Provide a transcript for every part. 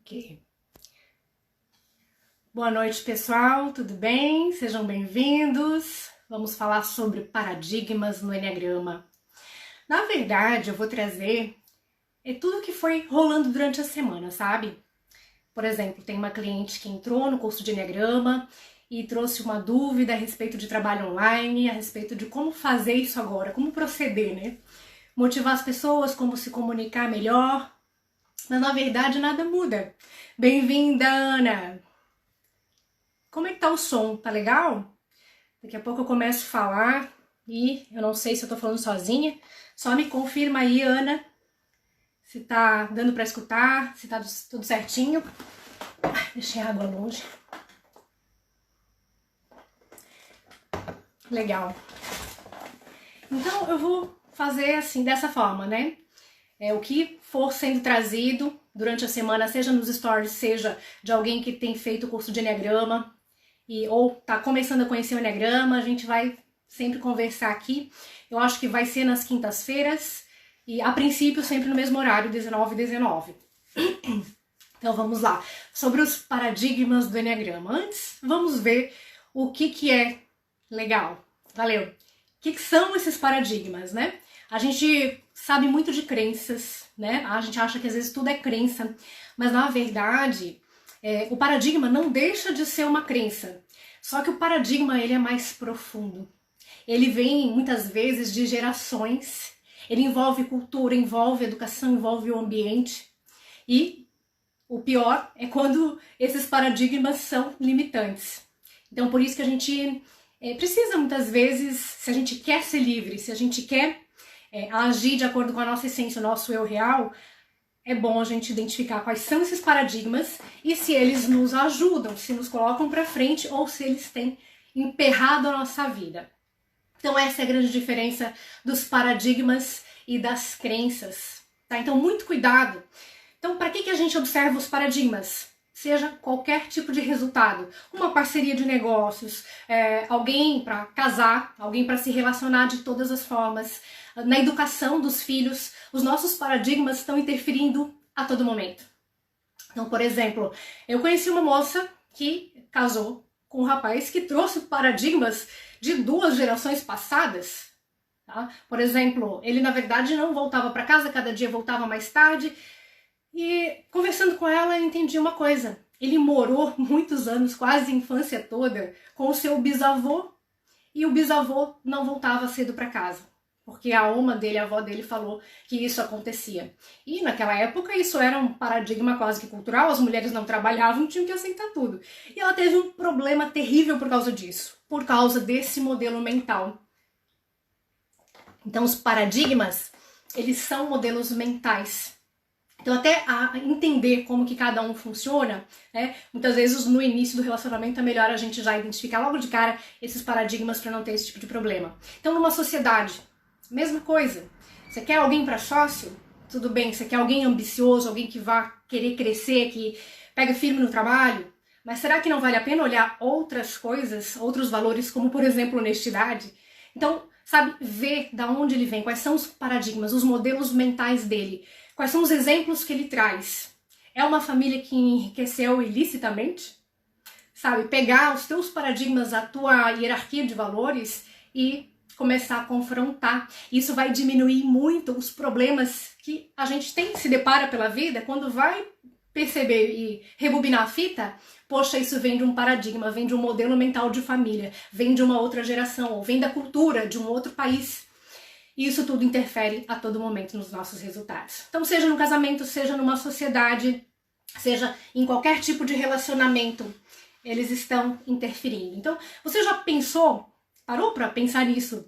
Ok. Boa noite, pessoal, tudo bem? Sejam bem-vindos. Vamos falar sobre paradigmas no Enneagrama. Na verdade, eu vou trazer tudo que foi rolando durante a semana, sabe? Por exemplo, tem uma cliente que entrou no curso de Enneagrama e trouxe uma dúvida a respeito de trabalho online, a respeito de como fazer isso agora, como proceder, né? Motivar as pessoas, como se comunicar melhor. Mas na verdade nada muda. Bem-vinda, Ana! Como é que tá o som? Tá legal? Daqui a pouco eu começo a falar e eu não sei se eu tô falando sozinha. Só me confirma aí, Ana, se tá dando pra escutar, se tá tudo certinho. Deixei a água longe. Legal. Então eu vou fazer assim, dessa forma, né? O que for sendo trazido durante a semana, seja nos stories, seja de alguém que tem feito o curso de Enneagrama ou tá começando a conhecer o Enneagrama, a gente vai sempre conversar aqui. Eu acho que vai ser nas quintas-feiras e a princípio sempre no mesmo horário, 19h19. Então vamos lá, sobre os paradigmas do Enneagrama. Antes, vamos ver o que é legal. Valeu! O que são esses paradigmas, né? A gente sabe muito de crenças, né? A gente acha que às vezes tudo é crença, mas na verdade o paradigma não deixa de ser uma crença. Só que o paradigma ele é mais profundo. Ele vem muitas vezes de gerações, ele envolve cultura, envolve educação, envolve o ambiente. E o pior é quando esses paradigmas são limitantes. Então por isso que a gente precisa muitas vezes, se a gente quer ser livre, se a gente quer agir de acordo com a nossa essência, o nosso eu real, é bom a gente identificar quais são esses paradigmas e se eles nos ajudam, se nos colocam para frente ou se eles têm emperrado a nossa vida. Então essa é a grande diferença dos paradigmas e das crenças, tá? Então muito cuidado. Então para que a gente observa os paradigmas? Seja qualquer tipo de resultado, uma parceria de negócios, alguém para casar, alguém para se relacionar de todas as formas, na educação dos filhos, os nossos paradigmas estão interferindo a todo momento. Então, por exemplo, eu conheci uma moça que casou com um rapaz que trouxe paradigmas de 2 gerações passadas. Tá? Por exemplo, ele na verdade não voltava para casa, cada dia voltava mais tarde. E conversando com ela, eu entendi uma coisa. Ele morou muitos anos, quase a infância toda, com o seu bisavô. E o bisavô não voltava cedo para casa. Porque a oma dele, a avó dele, falou que isso acontecia. E naquela época isso era um paradigma quase que cultural, as mulheres não trabalhavam, tinham que aceitar tudo. E ela teve um problema terrível por causa disso, por causa desse modelo mental. Então os paradigmas, eles são modelos mentais. Então até a entender como que cada um funciona, né? Muitas vezes no início do relacionamento é melhor a gente já identificar logo de cara esses paradigmas para não ter esse tipo de problema. Então numa sociedade, mesma coisa. Você quer alguém para sócio? Tudo bem. Você quer alguém ambicioso, alguém que vá querer crescer, que pega firme no trabalho? Mas será que não vale a pena olhar outras coisas, outros valores, como por exemplo honestidade? Então, sabe, ver da onde ele vem, quais são os paradigmas, os modelos mentais dele, quais são os exemplos que ele traz. É uma família que enriqueceu ilicitamente? Sabe, pegar os teus paradigmas, a tua hierarquia de valores e começar a confrontar. Isso vai diminuir muito os problemas que a gente tem, se depara pela vida, quando vai perceber e rebobinar a fita, poxa, isso vem de um paradigma, vem de um modelo mental de família, vem de uma outra geração, ou vem da cultura de um outro país. E isso tudo interfere a todo momento nos nossos resultados. Então, seja no casamento, seja numa sociedade, seja em qualquer tipo de relacionamento, eles estão interferindo. Então, você já pensou, parou para pensar nisso?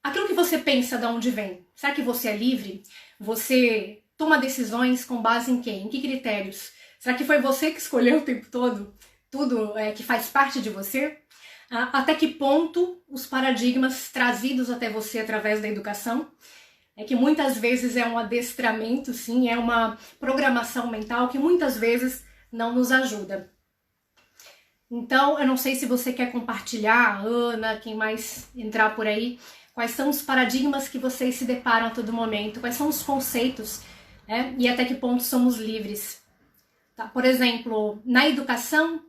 Aquilo que você pensa, de onde vem? Será que você é livre? Você toma decisões com base em quem? Em que critérios? Será que foi você que escolheu o tempo todo tudo que faz parte de você? Até que ponto os paradigmas trazidos até você através da educação, que muitas vezes é um adestramento, sim, é uma programação mental que muitas vezes não nos ajuda. Então, eu não sei se você quer compartilhar, Ana, quem mais entrar por aí, quais são os paradigmas que vocês se deparam a todo momento, quais são os conceitos, né? E até que ponto somos livres. Tá? Por exemplo, na educação,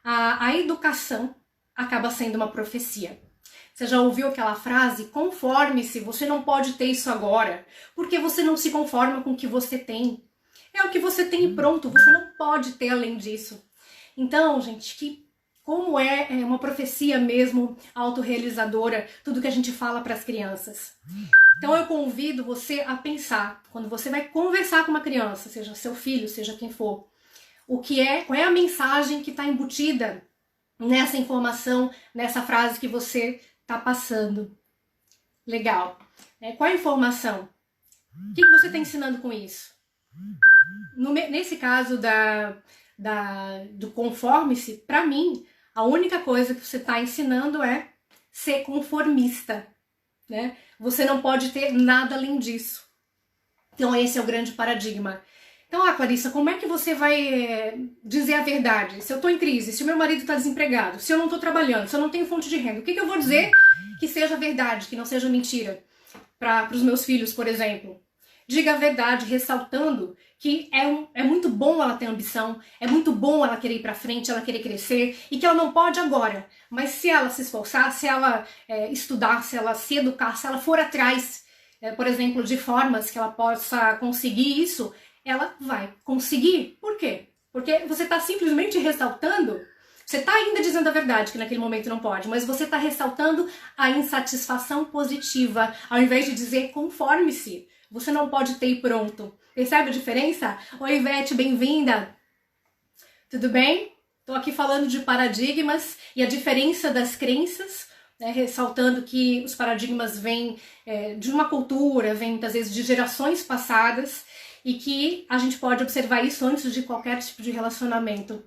a educação acaba sendo uma profecia. Você já ouviu aquela frase, conforme-se, você não pode ter isso agora, porque você não se conforma com o que você tem. É o que você tem e pronto, você não pode ter além disso. Então, gente, como é uma profecia mesmo autorrealizadora, tudo que a gente fala para as crianças. Então eu convido você a pensar, quando você vai conversar com uma criança, seja seu filho, seja quem for, qual é a mensagem que está embutida nessa informação, nessa frase que você está passando. Legal. Qual é a informação? O que você está ensinando com isso? Nesse caso do conforme-se, para mim, a única coisa que você está ensinando é ser conformista, né? Você não pode ter nada além disso. Então esse é o grande paradigma. Então, Clarissa, como é que você vai dizer a verdade? Se eu estou em crise, se o meu marido está desempregado, se eu não estou trabalhando, se eu não tenho fonte de renda, o que eu vou dizer que seja verdade, que não seja mentira? Para os meus filhos, por exemplo. Diga a verdade, ressaltando que é muito bom ela ter ambição, é muito bom ela querer ir para frente, ela querer crescer, e que ela não pode agora. Mas se ela se esforçar, se ela estudar, se ela se educar, se ela for atrás, por exemplo, de formas que ela possa conseguir isso, ela vai conseguir. Por quê? Porque você está simplesmente ressaltando, você está ainda dizendo a verdade, que naquele momento não pode, mas você está ressaltando a insatisfação positiva, ao invés de dizer conforme-se. Você não pode ter e pronto. Percebe a diferença? Oi, Ivete, bem-vinda! Tudo bem? Estou aqui falando de paradigmas e a diferença das crenças, né, ressaltando que os paradigmas vêm de uma cultura, vêm muitas vezes de gerações passadas, e que a gente pode observar isso antes de qualquer tipo de relacionamento.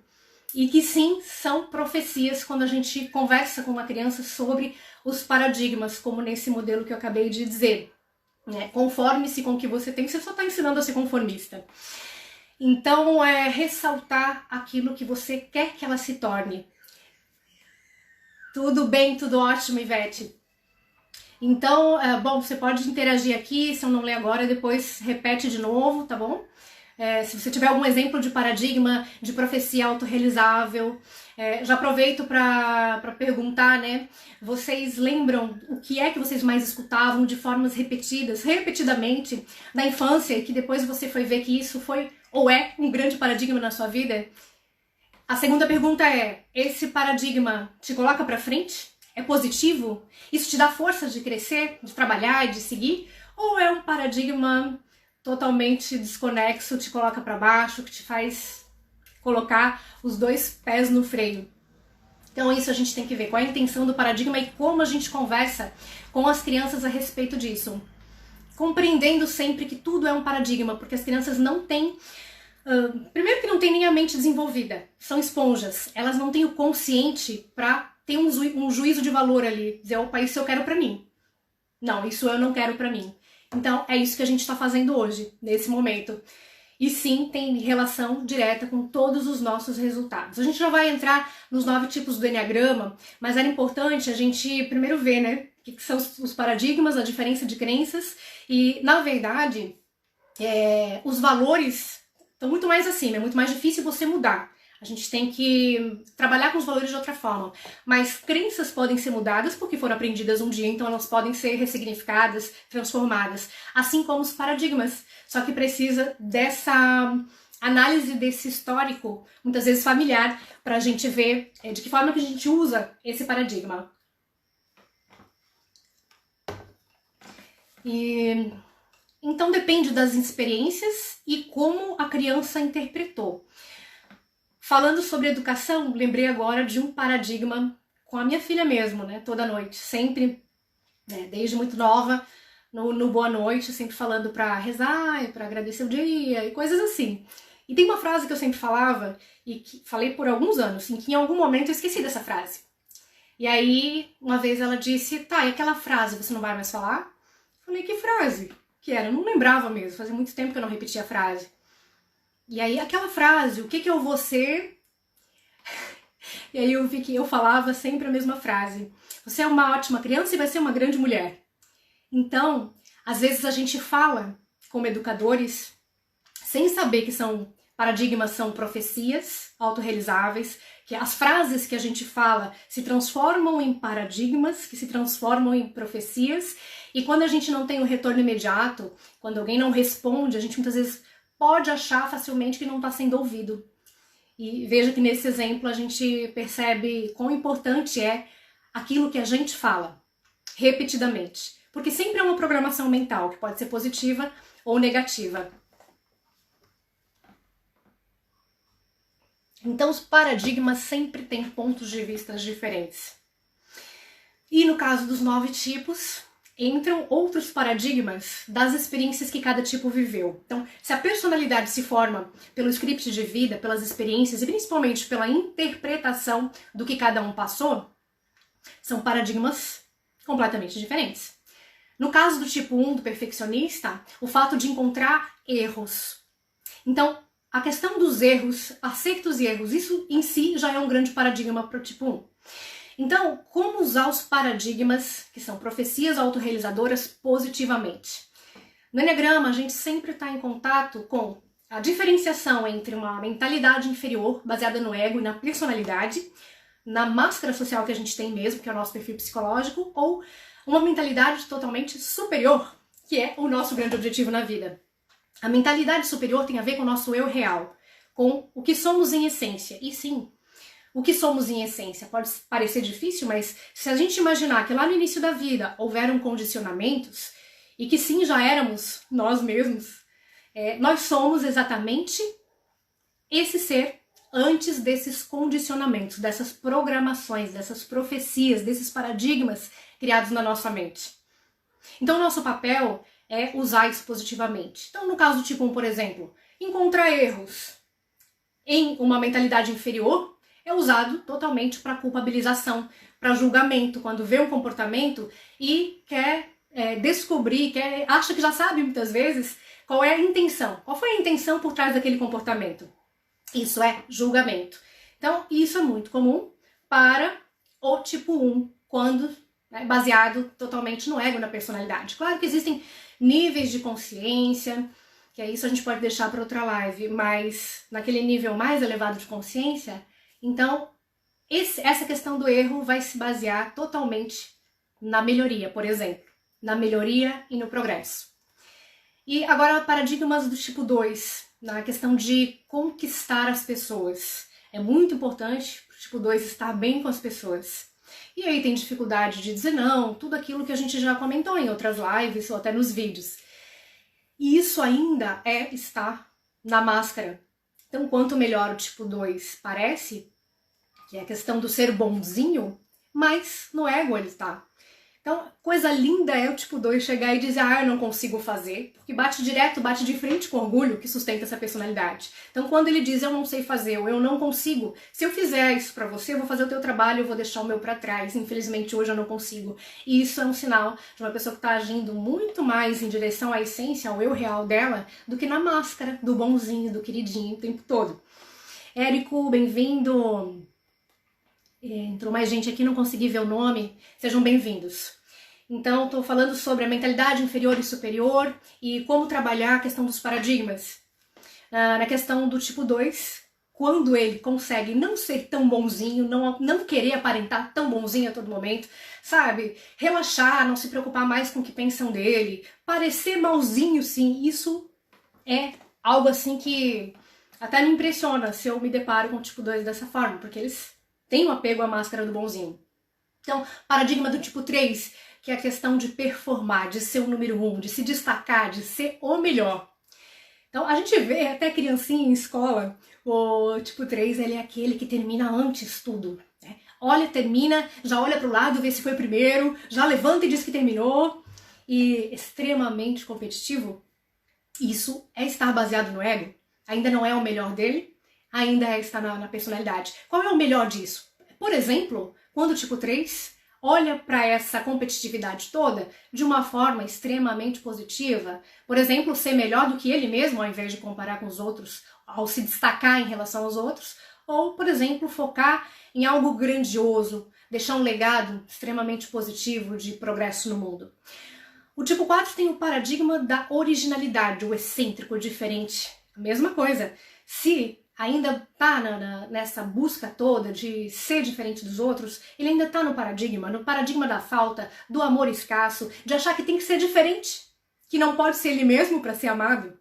E que sim, são profecias quando a gente conversa com uma criança sobre os paradigmas, como nesse modelo que eu acabei de dizer. Conforme-se com o que você tem, você só está ensinando a ser conformista. Então, ressaltar aquilo que você quer que ela se torne. Tudo bem, tudo ótimo, Ivete. Então, bom, você pode interagir aqui, se eu não ler agora, depois repete de novo, tá bom? Se você tiver algum exemplo de paradigma, de profecia autorrealizável, já aproveito para perguntar, né? Vocês lembram o que é que vocês mais escutavam de formas repetidamente, na infância, e que depois você foi ver que isso foi ou é um grande paradigma na sua vida? A segunda pergunta é, esse paradigma te coloca para frente? É positivo? Isso te dá força de crescer, de trabalhar e de seguir? Ou é um paradigma totalmente desconexo, te coloca para baixo, que te faz colocar os dois pés no freio? Então isso a gente tem que ver, qual é a intenção do paradigma e como a gente conversa com as crianças a respeito disso. Compreendendo sempre que tudo é um paradigma, porque as crianças não têm... primeiro que não tem nem a mente desenvolvida, são esponjas, elas não têm o consciente para ter um juízo de valor ali, dizer, opa, isso eu quero pra mim. Não, isso eu não quero pra mim. Então, é isso que a gente está fazendo hoje, nesse momento. E sim, tem relação direta com todos os nossos resultados. A gente já vai entrar nos 9 tipos do Enneagrama, mas era importante a gente primeiro ver, né, o que são os paradigmas, a diferença de crenças, e, na verdade, os valores estão muito mais acima, é muito mais difícil você mudar. A gente tem que trabalhar com os valores de outra forma. Mas crenças podem ser mudadas porque foram aprendidas um dia, então elas podem ser ressignificadas, transformadas. Assim como os paradigmas. Só que precisa dessa análise desse histórico, muitas vezes familiar, para a gente ver de que forma que a gente usa esse paradigma. Então depende das experiências e como a criança interpretou. Falando sobre educação, lembrei agora de um paradigma com a minha filha mesmo, né? Toda noite, sempre, né, desde muito nova, no boa noite, sempre falando para rezar, para agradecer o dia e coisas assim. E tem uma frase que eu sempre falava, e que falei por alguns anos, em que em algum momento eu esqueci dessa frase. E aí, uma vez ela disse, tá, e aquela frase você não vai mais falar? Eu falei, que frase? Que era? Eu não lembrava mesmo, fazia muito tempo que eu não repetia a frase. E aí aquela frase, o que eu vou ser? E aí eu vi que eu falava sempre a mesma frase. Você é uma ótima criança e vai ser uma grande mulher. Então, às vezes a gente fala como educadores, sem saber que são Paradigmas são profecias autorrealizáveis, que as frases que a gente fala se transformam em paradigmas, que se transformam em profecias, e quando a gente não tem um retorno imediato, quando alguém não responde, a gente muitas vezes pode achar facilmente que não está sendo ouvido. E veja que nesse exemplo a gente percebe quão importante é aquilo que a gente fala, repetidamente. Porque sempre é uma programação mental, que pode ser positiva ou negativa. Então os paradigmas sempre têm pontos de vista diferentes. E no caso dos 9 tipos, entram outros paradigmas das experiências que cada tipo viveu. Então, se a personalidade se forma pelo script de vida, pelas experiências e principalmente pela interpretação do que cada um passou, são paradigmas completamente diferentes. No caso do tipo 1, do perfeccionista, o fato de encontrar erros. Então, a questão dos erros, acertos e erros, isso em si já é um grande paradigma para o tipo 1. Então, como usar os paradigmas, que são profecias autorrealizadoras, positivamente? No Enneagrama, a gente sempre está em contato com a diferenciação entre uma mentalidade inferior, baseada no ego e na personalidade, na máscara social que a gente tem mesmo, que é o nosso perfil psicológico, ou uma mentalidade totalmente superior, que é o nosso grande objetivo na vida. A mentalidade superior tem a ver com o nosso eu real, com o que somos em essência. E sim, o que somos em essência pode parecer difícil, mas se a gente imaginar que lá no início da vida houveram condicionamentos e que sim, já éramos nós mesmos, nós somos exatamente esse ser antes desses condicionamentos, dessas programações, dessas profecias, desses paradigmas criados na nossa mente. Então, o nosso papel é usar isso positivamente. Então, no caso do tipo 1, por exemplo, encontrar erros em uma mentalidade inferior é usado totalmente para culpabilização, para julgamento, quando vê um comportamento e quer descobrir, acha que já sabe muitas vezes qual é a intenção, qual foi a intenção por trás daquele comportamento. Isso é julgamento. Então, isso é muito comum para o tipo 1, quando baseado totalmente no ego, na personalidade. Claro que existem níveis de consciência, que é isso a gente pode deixar para outra live, mas naquele nível mais elevado de consciência, então essa questão do erro vai se basear totalmente na melhoria, por exemplo, na melhoria e no progresso. E agora paradigmas do tipo 2, na questão de conquistar as pessoas. É muito importante para o tipo 2 estar bem com as pessoas. E aí tem dificuldade de dizer não, tudo aquilo que a gente já comentou em outras lives ou até nos vídeos. E isso ainda está na máscara. Então, quanto melhor o tipo 2 parece, que é a questão do ser bonzinho, mais no ego ele está. Então, coisa linda é o tipo 2 chegar e dizer, eu não consigo fazer, porque bate de frente com orgulho que sustenta essa personalidade. Então, quando ele diz, eu não sei fazer, ou eu não consigo, se eu fizer isso pra você, eu vou fazer o teu trabalho, eu vou deixar o meu pra trás, infelizmente hoje eu não consigo. E isso é um sinal de uma pessoa que tá agindo muito mais em direção à essência, ao eu real dela, do que na máscara, do bonzinho, do queridinho o tempo todo. Érico, bem-vindo. Entrou mais gente aqui, não consegui ver o nome. Sejam bem-vindos. Então, estou falando sobre a mentalidade inferior e superior e como trabalhar a questão dos paradigmas. Na questão do tipo 2, quando ele consegue não ser tão bonzinho, não querer aparentar tão bonzinho a todo momento, sabe? Relaxar, não se preocupar mais com o que pensam dele, parecer malzinho, sim, isso é algo assim que até me impressiona se eu me deparo com o tipo 2 dessa forma, porque eles tem um apego à máscara do bonzinho. Então, paradigma do tipo 3, que é a questão de performar, de ser o número 1, de se destacar, de ser o melhor. Então, a gente vê até criancinha em escola, o tipo 3, ele é aquele que termina antes tudo. Né? Olha, termina, já olha para o lado, vê se foi o primeiro, já levanta e diz que terminou. E extremamente competitivo, isso é estar baseado no ego. Ainda não é o melhor dele, ainda está na personalidade. Qual é o melhor disso? Por exemplo, quando o tipo 3 olha para essa competitividade toda de uma forma extremamente positiva, por exemplo, ser melhor do que ele mesmo ao invés de comparar com os outros, ao se destacar em relação aos outros, ou, por exemplo, focar em algo grandioso, deixar um legado extremamente positivo de progresso no mundo. O tipo 4 tem o paradigma da originalidade, o excêntrico, o diferente. A mesma coisa. se ainda está nessa busca toda de ser diferente dos outros, ele ainda está no paradigma da falta, do amor escasso, de achar que tem que ser diferente, que não pode ser ele mesmo para ser amado.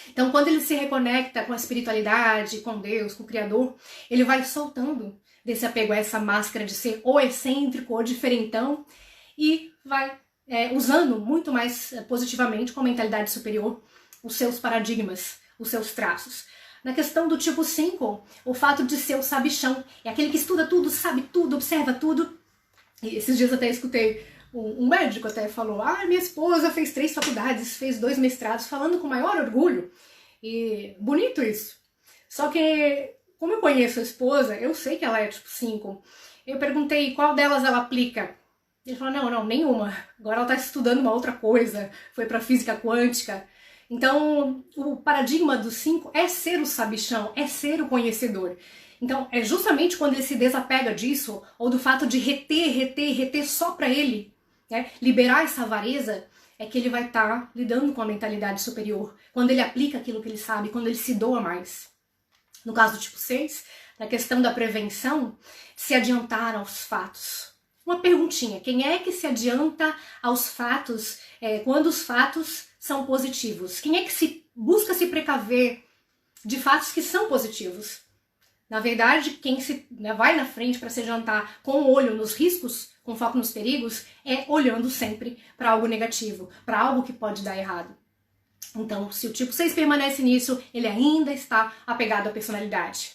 Então, quando ele se reconecta com a espiritualidade, com Deus, com o Criador, ele vai soltando desse apego a essa máscara de ser ou excêntrico ou diferentão e vai usando muito mais positivamente, com a mentalidade superior, os seus paradigmas, os seus traços. Na questão do tipo 5, o fato de ser o sabichão, é aquele que estuda tudo, sabe tudo, observa tudo. E esses dias até escutei um médico até falou, minha esposa fez 3 faculdades, fez 2 mestrados, falando com maior orgulho. E bonito isso. Só que, como eu conheço a esposa, eu sei que ela é tipo 5. Eu perguntei qual delas ela aplica. Ele falou, não, nenhuma. Agora ela está estudando uma outra coisa, foi para física quântica. Então, o paradigma do 5 é ser o sabichão, é ser o conhecedor. Então, é justamente quando ele se desapega disso, ou do fato de reter só para ele, né, liberar essa avareza, é que ele vai estar lidando com a mentalidade superior, quando ele aplica aquilo que ele sabe, quando ele se doa mais. No caso do tipo 6, na questão da prevenção, se adiantar aos fatos. Uma perguntinha, quem é que se adianta aos fatos quando os fatos são positivos? Quem é que busca se precaver de fatos que são positivos? Na verdade, quem vai na frente para se adiantar com o olho nos riscos, com foco nos perigos, é olhando sempre para algo negativo, para algo que pode dar errado. Então, se o tipo 6 permanece nisso, ele ainda está apegado à personalidade.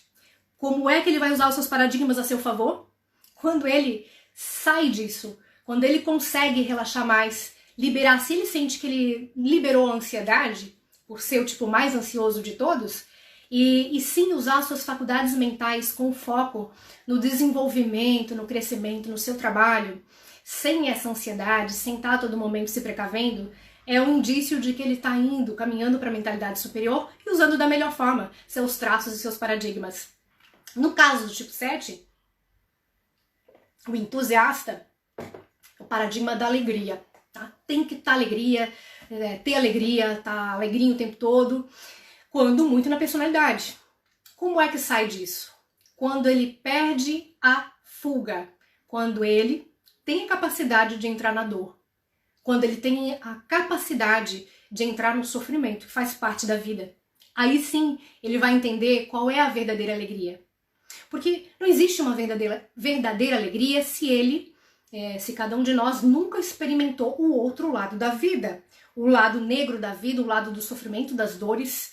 Como é que ele vai usar os seus paradigmas a seu favor? Quando ele sai disso, quando ele consegue relaxar mais, liberar, se ele sente que ele liberou a ansiedade, por ser o tipo mais ansioso de todos, e sim usar suas faculdades mentais com foco no desenvolvimento, no crescimento, no seu trabalho, sem essa ansiedade, sem estar a todo momento se precavendo, é um indício de que ele está caminhando para a mentalidade superior e usando da melhor forma seus traços e seus paradigmas. No caso do tipo 7, o entusiasta, o paradigma da alegria. Tá? Tem que estar ter alegria, estar alegrinho o tempo todo, quando muito na personalidade. Como é que sai disso? Quando ele perde a fuga, quando ele tem a capacidade de entrar na dor, quando ele tem a capacidade de entrar no sofrimento, que faz parte da vida. Aí sim, ele vai entender qual é a verdadeira alegria. Porque não existe uma verdadeira alegria se cada um de nós nunca experimentou o outro lado da vida. O lado negro da vida, o lado do sofrimento, das dores.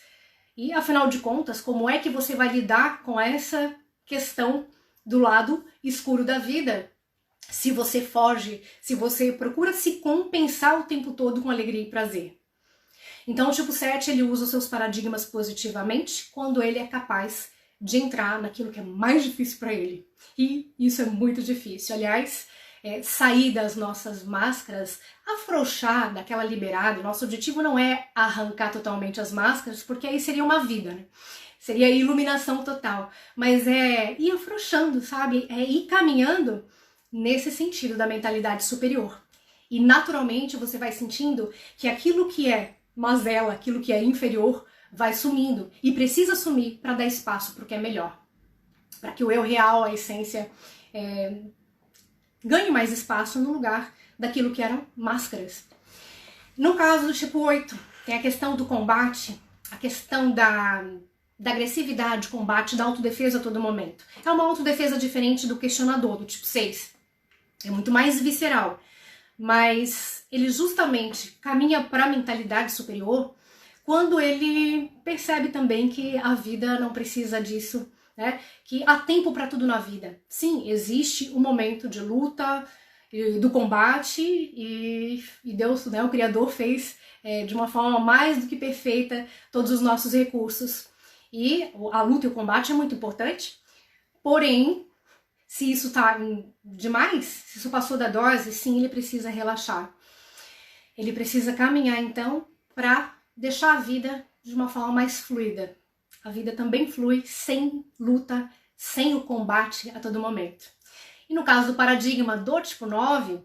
E, afinal de contas, como é que você vai lidar com essa questão do lado escuro da vida? Se você foge, se você procura se compensar o tempo todo com alegria e prazer. Então, o tipo 7, ele usa os seus paradigmas positivamente quando ele é capaz de entrar naquilo que é mais difícil para ele. E isso é muito difícil. Aliás, sair das nossas máscaras, afrouxar daquela liberada. Nosso objetivo não é arrancar totalmente as máscaras, porque aí seria uma vida, né? Seria iluminação total. Mas é ir afrouxando, sabe? É ir caminhando nesse sentido da mentalidade superior. E naturalmente você vai sentindo que aquilo que é mazela, aquilo que é inferior, vai sumindo. E precisa sumir para dar espaço para o que é melhor. Para que o eu real, a essência, ganhe mais espaço no lugar daquilo que eram máscaras. No caso do tipo 8, tem a questão do combate, a questão da agressividade, combate, da autodefesa a todo momento. É uma autodefesa diferente do questionador, do tipo 6. É muito mais visceral. Mas ele justamente caminha para a mentalidade superior quando ele percebe também que a vida não precisa disso, né? Que há tempo para tudo na vida. Sim, existe um momento de luta, do combate, e Deus, né, o Criador, fez de uma forma mais do que perfeita todos os nossos recursos. E a luta e o combate é muito importante, porém, se isso está demais, se isso passou da dose, sim, ele precisa relaxar. Ele precisa caminhar, então, para deixar a vida de uma forma mais fluida. A vida também flui sem luta, sem o combate a todo momento. E no caso do paradigma do tipo 9,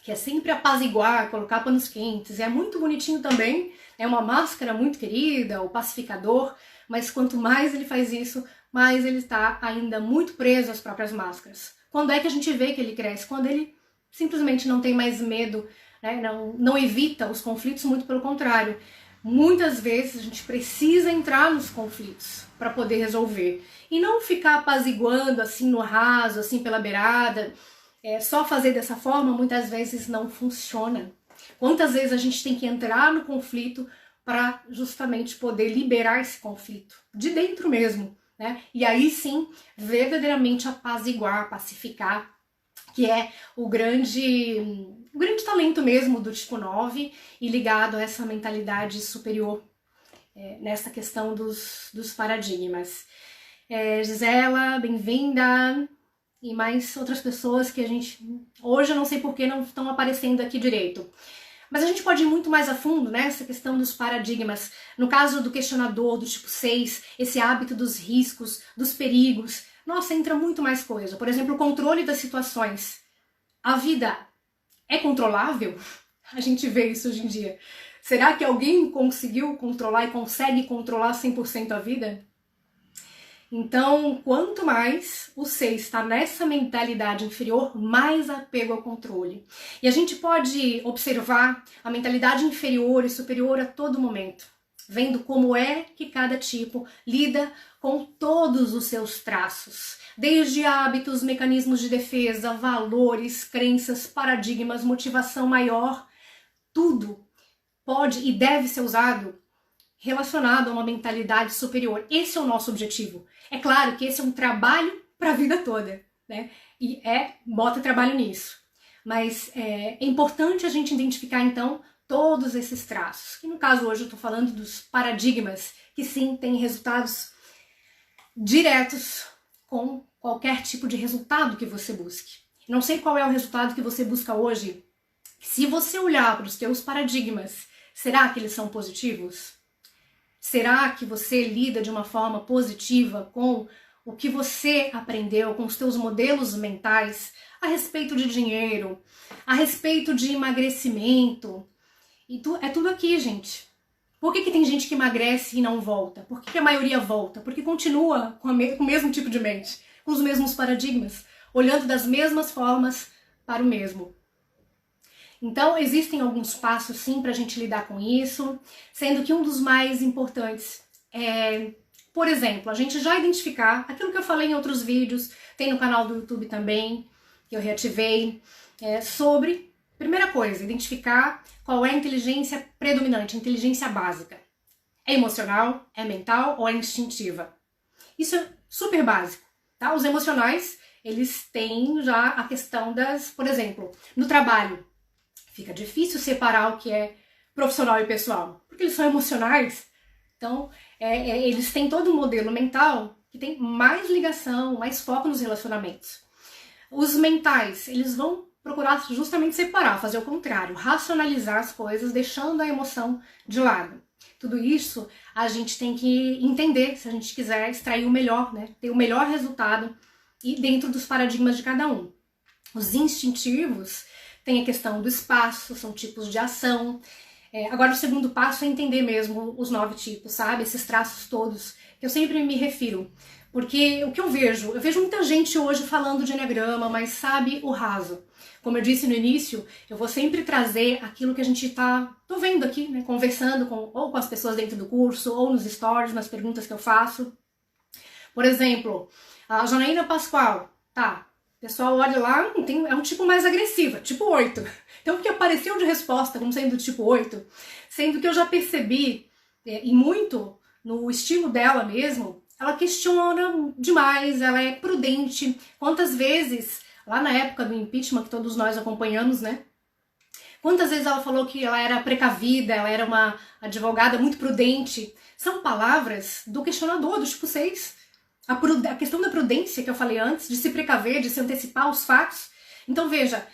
que é sempre apaziguar, colocar panos quentes, é muito bonitinho também, é uma máscara muito querida, o pacificador, mas quanto mais ele faz isso, mais ele está ainda muito preso às próprias máscaras. Quando é que a gente vê que ele cresce? Quando ele simplesmente não tem mais medo, né? Não evita os conflitos, muito pelo contrário. Muitas vezes a gente precisa entrar nos conflitos para poder resolver. E não ficar apaziguando assim no raso, assim pela beirada. Só fazer dessa forma muitas vezes não funciona. Quantas vezes a gente tem que entrar no conflito para justamente poder liberar esse conflito, de dentro mesmo, né? E aí sim, verdadeiramente apaziguar, pacificar, que é o grande talento mesmo do tipo 9 e ligado a essa mentalidade superior, nessa questão dos paradigmas. Gisela, bem-vinda! E mais outras pessoas que a gente, hoje eu não sei por que não estão aparecendo aqui direito. Mas a gente pode ir muito mais a fundo nessa questão dos paradigmas. No caso do questionador do tipo 6, esse hábito dos riscos, dos perigos, nossa, entra muito mais coisa. Por exemplo, o controle das situações. A vida é controlável? A gente vê isso hoje em dia. Será que alguém conseguiu controlar e consegue controlar 100% a vida? Então, quanto mais o 6 está nessa mentalidade inferior, mais apego ao controle. E a gente pode observar a mentalidade inferior e superior a todo momento, vendo como é que cada tipo lida com todos os seus traços, desde hábitos, mecanismos de defesa, valores, crenças, paradigmas, motivação maior, tudo pode e deve ser usado relacionado a uma mentalidade superior. Esse é o nosso objetivo. É claro que esse é um trabalho para a vida toda, né? E bota trabalho nisso. Mas é importante a gente identificar, então, todos esses traços. E no caso hoje eu estou falando dos paradigmas, que sim, têm resultados diretos com qualquer tipo de resultado que você busque. Não sei qual é o resultado que você busca hoje. Se você olhar para os seus paradigmas, será que eles são positivos? Será que você lida de uma forma positiva com o que você aprendeu, com os seus modelos mentais a respeito de dinheiro, a respeito de emagrecimento? E é tudo aqui, gente. Por que tem gente que emagrece e não volta? Por que a maioria volta? Porque continua com o mesmo tipo de mente, com os mesmos paradigmas, olhando das mesmas formas para o mesmo. Então, existem alguns passos, sim, para a gente lidar com isso, sendo que um dos mais importantes é, por exemplo, a gente já identificar aquilo que eu falei em outros vídeos, tem no canal do YouTube também, que eu reativei, sobre, primeira coisa, identificar qual é a inteligência predominante, a inteligência básica. É emocional, é mental ou é instintiva? Isso é super básico, tá? Os emocionais, eles têm já a questão das, por exemplo, no trabalho, fica difícil separar o que é profissional e pessoal, porque eles são emocionais. Então, eles têm todo um modelo mental que tem mais ligação, mais foco nos relacionamentos. Os mentais, eles vão procurar justamente separar, fazer o contrário, racionalizar as coisas, deixando a emoção de lado. Tudo isso a gente tem que entender se a gente quiser extrair o melhor, né? Ter o melhor resultado e dentro dos paradigmas de cada um. Os instintivos tem a questão do espaço, são tipos de ação. Agora o segundo passo é entender mesmo os 9 tipos, sabe? Esses traços todos, que eu sempre me refiro. Porque o que eu vejo muita gente hoje falando de eneagrama, mas sabe o raso. Como eu disse no início, eu vou sempre trazer aquilo que a gente tô vendo aqui, né? Conversando ou com as pessoas dentro do curso, ou nos stories, nas perguntas que eu faço. Por exemplo, a Janaína Pascoal, tá? O pessoal olha lá, é um tipo mais agressivo, tipo 8. Então o que apareceu de resposta como sendo do tipo 8, sendo que eu já percebi, e muito no estilo dela mesmo, ela questiona demais, ela é prudente. Quantas vezes, lá na época do impeachment, que todos nós acompanhamos, né? Quantas vezes ela falou que ela era precavida, ela era uma advogada muito prudente. São palavras do questionador, do tipo 6. A questão da prudência que eu falei antes, de se precaver, de se antecipar aos fatos. Então veja,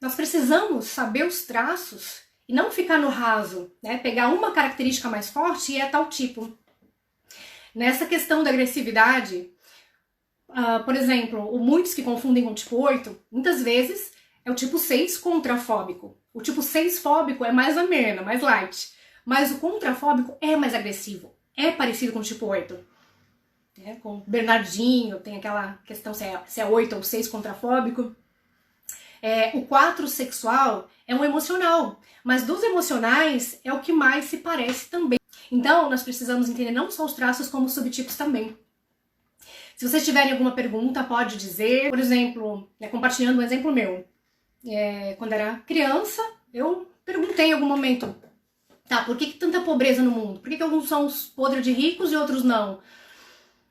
nós precisamos saber os traços e não ficar no raso, né? Pegar uma característica mais forte e é tal tipo. Nessa questão da agressividade, por exemplo, muitos que confundem com o tipo 8, muitas vezes é o tipo 6 contrafóbico. O tipo 6 fóbico é mais ameno, mais light. Mas o contrafóbico é mais agressivo, é parecido com o tipo 8. Com Bernardinho, tem aquela questão se é 8 ou 6 contrafóbico. O 4 sexual é um emocional, mas dos emocionais é o que mais se parece também. Então, nós precisamos entender não só os traços, como os subtipos também. Se vocês tiverem alguma pergunta, pode dizer. Por exemplo, compartilhando um exemplo meu. Quando era criança, eu perguntei em algum momento, tá, por que tanta pobreza no mundo? Por que alguns são podres de ricos e outros não?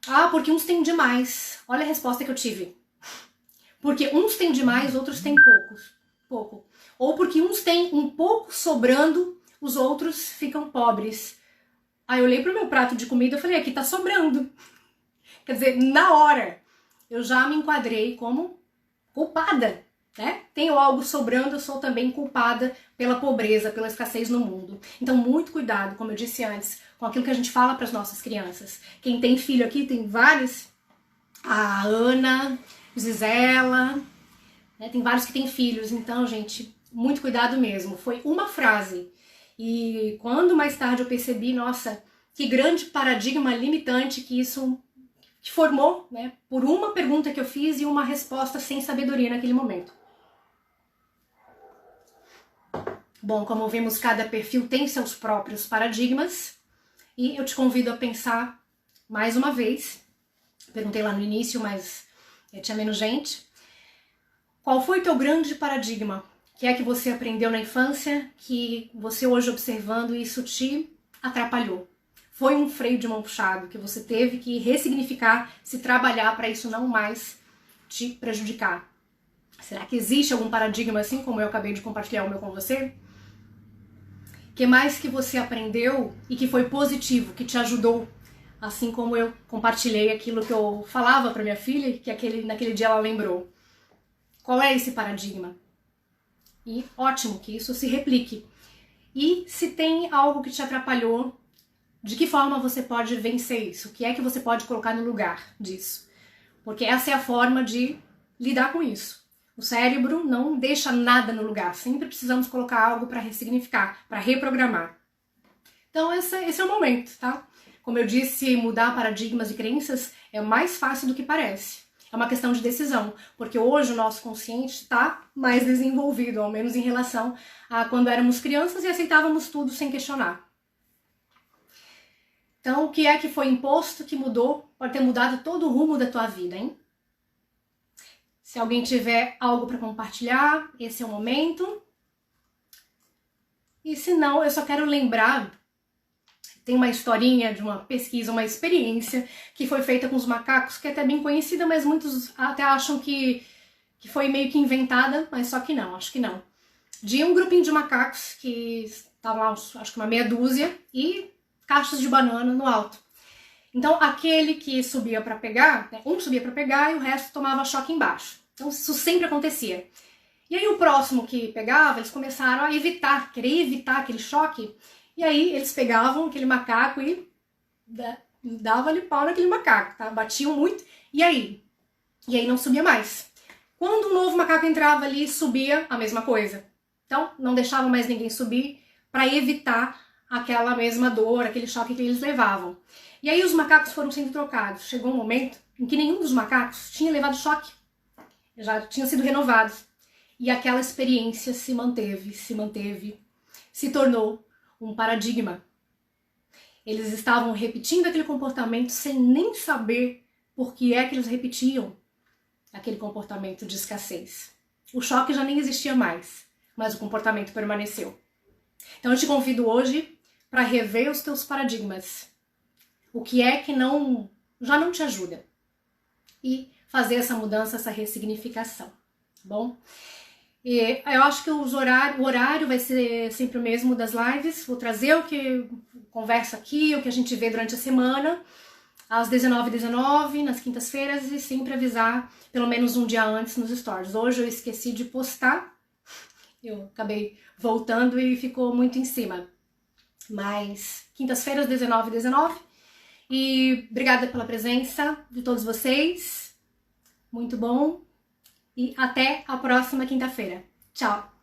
Ah, porque uns têm demais. Olha a resposta que eu tive. Porque uns têm demais, outros têm pouco. Ou porque uns têm um pouco sobrando, os outros ficam pobres. Aí eu olhei pro meu prato de comida e falei, aqui tá sobrando. Quer dizer, na hora, eu já me enquadrei como culpada, né? Tenho algo sobrando, eu sou também culpada pela pobreza, pela escassez no mundo. Então, muito cuidado, como eu disse antes, com aquilo que a gente fala para as nossas crianças. Quem tem filho aqui, tem vários. A Ana, Gisela, né? Tem vários que têm filhos. Então, gente, muito cuidado mesmo. Foi uma frase. E quando mais tarde eu percebi, nossa, que grande paradigma limitante que isso formou, né? Por uma pergunta que eu fiz e uma resposta sem sabedoria naquele momento. Bom, como vimos, cada perfil tem seus próprios paradigmas e eu te convido a pensar mais uma vez. Perguntei lá no início, mas tinha menos gente. Qual foi o teu grande paradigma? O que é que você aprendeu na infância que você hoje observando isso te atrapalhou? Foi um freio de mão puxado que você teve que ressignificar, se trabalhar para isso não mais te prejudicar. Será que existe algum paradigma assim como eu acabei de compartilhar o meu com você? O que mais que você aprendeu e que foi positivo, que te ajudou? Assim como eu compartilhei aquilo que eu falava para minha filha, que naquele dia ela lembrou. Qual é esse paradigma? E ótimo que isso se replique. E se tem algo que te atrapalhou, de que forma você pode vencer isso? O que é que você pode colocar no lugar disso? Porque essa é a forma de lidar com isso. O cérebro não deixa nada no lugar. Sempre precisamos colocar algo para ressignificar, para reprogramar. Então esse é o momento, tá? Como eu disse, mudar paradigmas e crenças é mais fácil do que parece. É uma questão de decisão, porque hoje o nosso consciente está mais desenvolvido, ao menos em relação a quando éramos crianças e aceitávamos tudo sem questionar. Então, o que é que foi imposto que mudou, pode ter mudado todo o rumo da tua vida, hein? Se alguém tiver algo para compartilhar, esse é o momento. E se não, eu só quero lembrar, tem uma historinha de uma pesquisa, uma experiência que foi feita com os macacos, que é até bem conhecida, mas muitos até acham que foi meio que inventada, mas só que não, acho que não. De um grupinho de macacos que estavam lá, acho que uma meia dúzia, e caixas de banana no alto. Então, aquele que subia para pegar, né, um subia para pegar e o resto tomava choque embaixo. Então, isso sempre acontecia. E aí, o próximo que pegava, eles começaram a querer evitar aquele choque. E aí, eles pegavam aquele macaco e davam-lhe pau naquele macaco, tá? Batiam muito. E aí não subia mais. Quando um novo macaco entrava ali, subia a mesma coisa. Então, não deixavam mais ninguém subir para evitar aquela mesma dor, aquele choque que eles levavam. E aí os macacos foram sendo trocados. Chegou um momento em que nenhum dos macacos tinha levado choque. Já tinham sido renovados. E aquela experiência se manteve, se tornou um paradigma. Eles estavam repetindo aquele comportamento sem nem saber por que é que eles repetiam aquele comportamento de escassez. O choque já nem existia mais, mas o comportamento permaneceu. Então eu te convido hoje para rever os teus paradigmas. O que é que já não te ajuda? E fazer essa mudança, essa ressignificação, tá bom? E eu acho que o horário vai ser sempre o mesmo das lives. Vou trazer o que converso aqui, o que a gente vê durante a semana, às 19h19, nas quintas-feiras, e sempre avisar pelo menos um dia antes nos stories. Hoje eu esqueci de postar, eu acabei voltando e ficou muito em cima. Mas quintas-feiras, 19h19. E obrigada pela presença de todos vocês. Muito bom. E até a próxima quinta-feira. Tchau!